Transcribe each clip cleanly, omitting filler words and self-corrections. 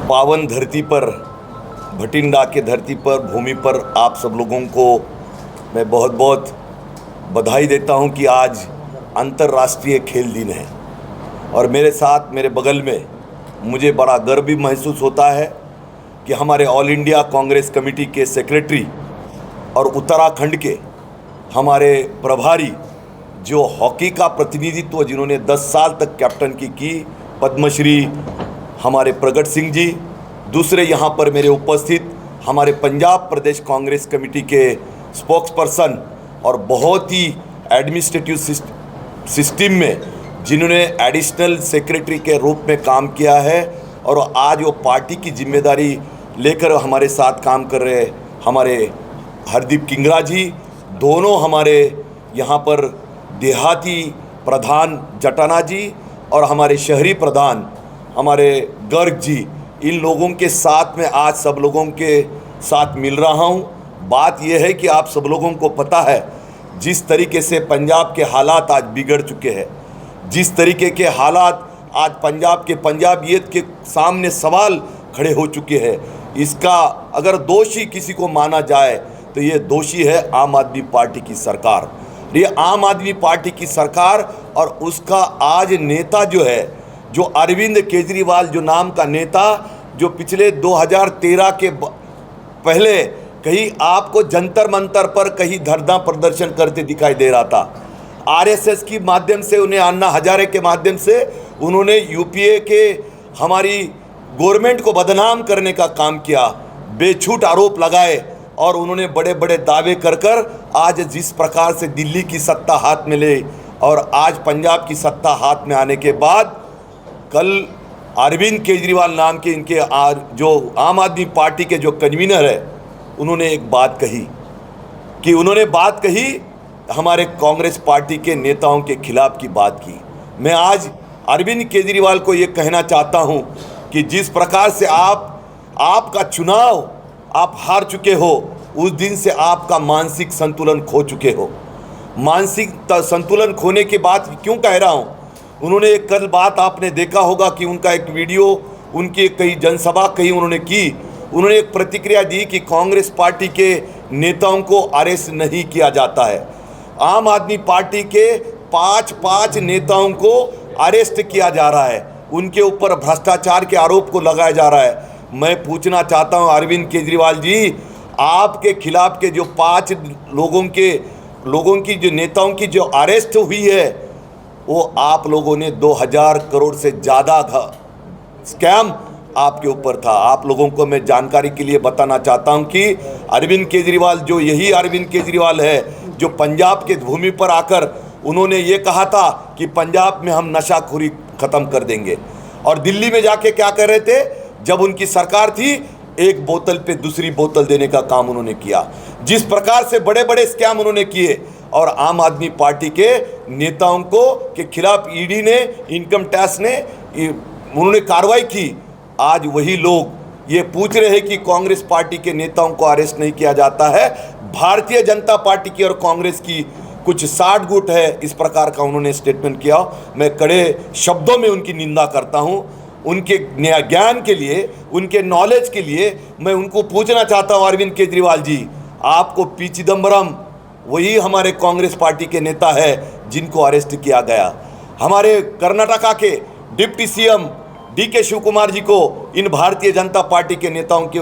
पावन धरती पर, भटिंडा के धरती पर, भूमि पर आप सब लोगों को मैं बहुत बहुत बधाई देता हूं कि आज अंतर्राष्ट्रीय खेल दिन है। और मेरे साथ, मेरे बगल में मुझे बड़ा गर्व भी महसूस होता है कि हमारे ऑल इंडिया कांग्रेस कमेटी के सेक्रेटरी और उत्तराखंड के हमारे प्रभारी, जो हॉकी का प्रतिनिधित्व जिन्होंने 10 साल तक कैप्टन की पद्मश्री हमारे प्रगट सिंह जी, दूसरे यहाँ पर मेरे उपस्थित हमारे पंजाब प्रदेश कांग्रेस कमेटी के स्पोक्स पर्सन और बहुत ही एडमिनिस्ट्रेटिव सिस्टम में जिन्होंने एडिशनल सेक्रेटरी के रूप में काम किया है और आज वो पार्टी की जिम्मेदारी लेकर हमारे साथ काम कर रहे हमारे हरदीप किंगरा जी, दोनों हमारे यहाँ पर देहाती प्रधान जटाना जी और हमारे शहरी प्रधान हमारे गर्ग जी, इन लोगों के साथ में आज सब लोगों के साथ मिल रहा हूँ। बात यह है कि आप सब लोगों को पता है जिस तरीके से पंजाब के हालात आज बिगड़ चुके हैं, जिस तरीके के हालात आज पंजाब के पंजाबियत के सामने सवाल खड़े हो चुके हैं, इसका अगर दोषी किसी को माना जाए तो ये दोषी है आम आदमी पार्टी की सरकार। ये आम आदमी पार्टी की सरकार और उसका आज नेता जो है, जो अरविंद केजरीवाल जो नाम का नेता, जो पिछले 2013 के पहले कहीं आपको जंतर मंतर पर कहीं धरना प्रदर्शन करते दिखाई दे रहा था। आरएसएस की माध्यम से, उन्हें अन्ना हजारे के माध्यम से उन्होंने यूपीए के हमारी गवर्नमेंट को बदनाम करने का काम किया, बेछूट आरोप लगाए और उन्होंने बड़े बड़े दावे कर कर आज जिस प्रकार से दिल्ली की सत्ता हाथ में ले और आज पंजाब की सत्ता हाथ में आने के बाद कल अरविंद केजरीवाल नाम के इनके जो आम आदमी पार्टी के जो कन्वीनर है, उन्होंने एक बात कही हमारे कांग्रेस पार्टी के नेताओं के खिलाफ की बात की। मैं आज अरविंद केजरीवाल को ये कहना चाहता हूँ कि जिस प्रकार से आपका चुनाव आप हार चुके हो, उस दिन से आपका मानसिक संतुलन खो चुके हो। मानसिक संतुलन खोने की बात क्यों कह रहा हूँ, उन्होंने एक कल बात आपने देखा होगा कि उनका एक वीडियो, उनकी कई जनसभा कहीं उन्होंने की, उन्होंने एक प्रतिक्रिया दी कि कांग्रेस पार्टी के नेताओं को अरेस्ट नहीं किया जाता है। आम आदमी पार्टी के 5 नेताओं को अरेस्ट किया जा रहा है, उनके ऊपर भ्रष्टाचार के आरोप को लगाया जा रहा है। मैं पूछना चाहता हूं अरविंद केजरीवाल जी, आपके खिलाफ के जो 5 लोगों की जो नेताओं की जो अरेस्ट हुई है, वो आप लोगों ने 2000 करोड़ से ज़्यादा स्कैम आपके ऊपर था। आप लोगों को मैं जानकारी के लिए बताना चाहता हूं कि अरविंद केजरीवाल जो यही अरविंद केजरीवाल है जो पंजाब के भूमि पर आकर उन्होंने ये कहा था कि पंजाब में हम नशाखोरी ख़त्म कर देंगे, और दिल्ली में जाके क्या कर रहे थे जब उनकी सरकार थी, एक बोतल पे दूसरी बोतल देने का काम उन्होंने किया। जिस प्रकार से बड़े बड़े स्कैम उन्होंने किए और आम आदमी पार्टी के नेताओं के खिलाफ ईडी ने, इनकम टैक्स ने उन्होंने कार्रवाई की। आज वही लोग ये पूछ रहे हैं कि कांग्रेस पार्टी के नेताओं को अरेस्ट नहीं किया जाता है। भारतीय जनता पार्टी की और कांग्रेस की कुछ साठ गुट है, इस प्रकार का उन्होंने स्टेटमेंट किया। मैं कड़े शब्दों में उनकी निंदा करता हूं। उनके ज्ञान के लिए, उनके नॉलेज के लिए मैं उनको पूछना चाहता हूं, अरविंद केजरीवाल जी, आपको पी चिदम्बरम वही हमारे कांग्रेस पार्टी के नेता है जिनको अरेस्ट किया गया। हमारे कर्नाटका के deputy CM DK Shivakumar ji को इन भारतीय जनता पार्टी के नेताओं के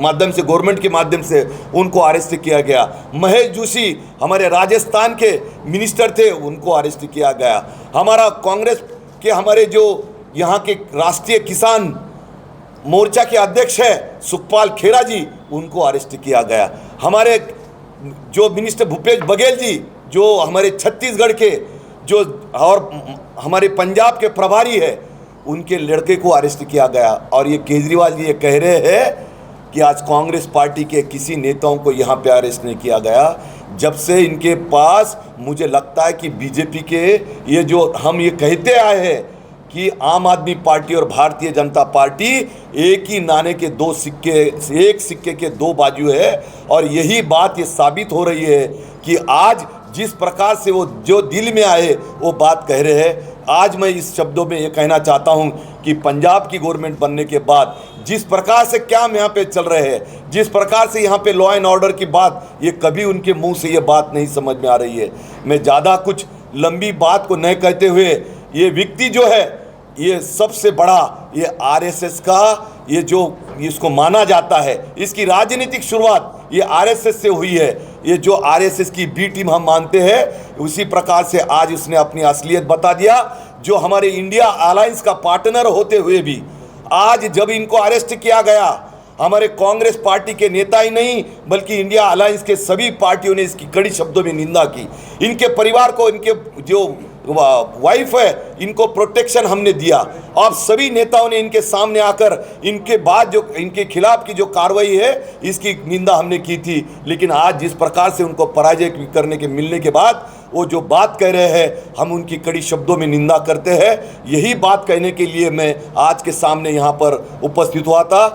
माध्यम से, गवर्नमेंट के माध्यम से उनको अरेस्ट किया गया। महेश जोशी हमारे राजस्थान के मिनिस्टर थे, उनको अरेस्ट किया गया। हमारा कांग्रेस के हमारे जो यहाँ के राष्ट्रीय किसान मोर्चा के अध्यक्ष है सुखपाल खेरा जी, उनको अरेस्ट किया गया। हमारे जो मिनिस्टर भूपेश बघेल जी, जो हमारे छत्तीसगढ़ के जो और हमारे पंजाब के प्रभारी है, उनके लड़के को अरेस्ट किया गया। और ये केजरीवाल जी ये कह रहे हैं कि आज कांग्रेस पार्टी के किसी नेताओं को यहाँ पे अरेस्ट नहीं किया गया। जब से इनके पास, मुझे लगता है कि बीजेपी के ये जो हम ये कहते आए हैं कि आम आदमी पार्टी और भारतीय जनता पार्टी एक ही नाणे के दो सिक्के, एक सिक्के के दो बाजू है। और यही बात ये साबित हो रही है कि आज जिस प्रकार से वो जो दिल में आए वो बात कह रहे हैं। आज मैं इस शब्दों में ये कहना चाहता हूं कि पंजाब की गवर्नमेंट बनने के बाद जिस प्रकार से क्या यहाँ पे चल रहे हैं, जिस प्रकार से यहाँ पे लॉ एंड ऑर्डर की बात, ये कभी उनके मुंह से ये बात नहीं समझ में आ रही है। मैं ज़्यादा कुछ लंबी बात को नहीं कहते हुए, ये व्यक्ति जो है, ये सबसे बड़ा ये आरएसएस का ये जो इसको माना जाता है, इसकी राजनीतिक शुरुआत ये आरएसएस से हुई है। ये जो आरएसएस की बी टीम हम मानते हैं, उसी प्रकार से आज उसने अपनी असलियत बता दिया। जो हमारे इंडिया अलायंस का पार्टनर होते हुए भी आज जब इनको अरेस्ट किया गया, हमारे कांग्रेस पार्टी के नेता ही नहीं बल्कि इंडिया अलायंस के सभी पार्टियों ने इसकी कड़ी शब्दों में निंदा की। इनके परिवार को, इनके जो वाइफ है, इनको प्रोटेक्शन हमने दिया। अब सभी नेताओं ने इनके सामने आकर इनके बाद जो इनके खिलाफ की जो कार्रवाई है इसकी निंदा हमने की थी। लेकिन आज जिस प्रकार से उनको पराजय करने के मिलने के बाद वो जो बात कह रहे हैं, हम उनकी कड़ी शब्दों में निंदा करते हैं। यही बात कहने के लिए मैं आज के सामने यहाँ पर उपस्थित हुआ था।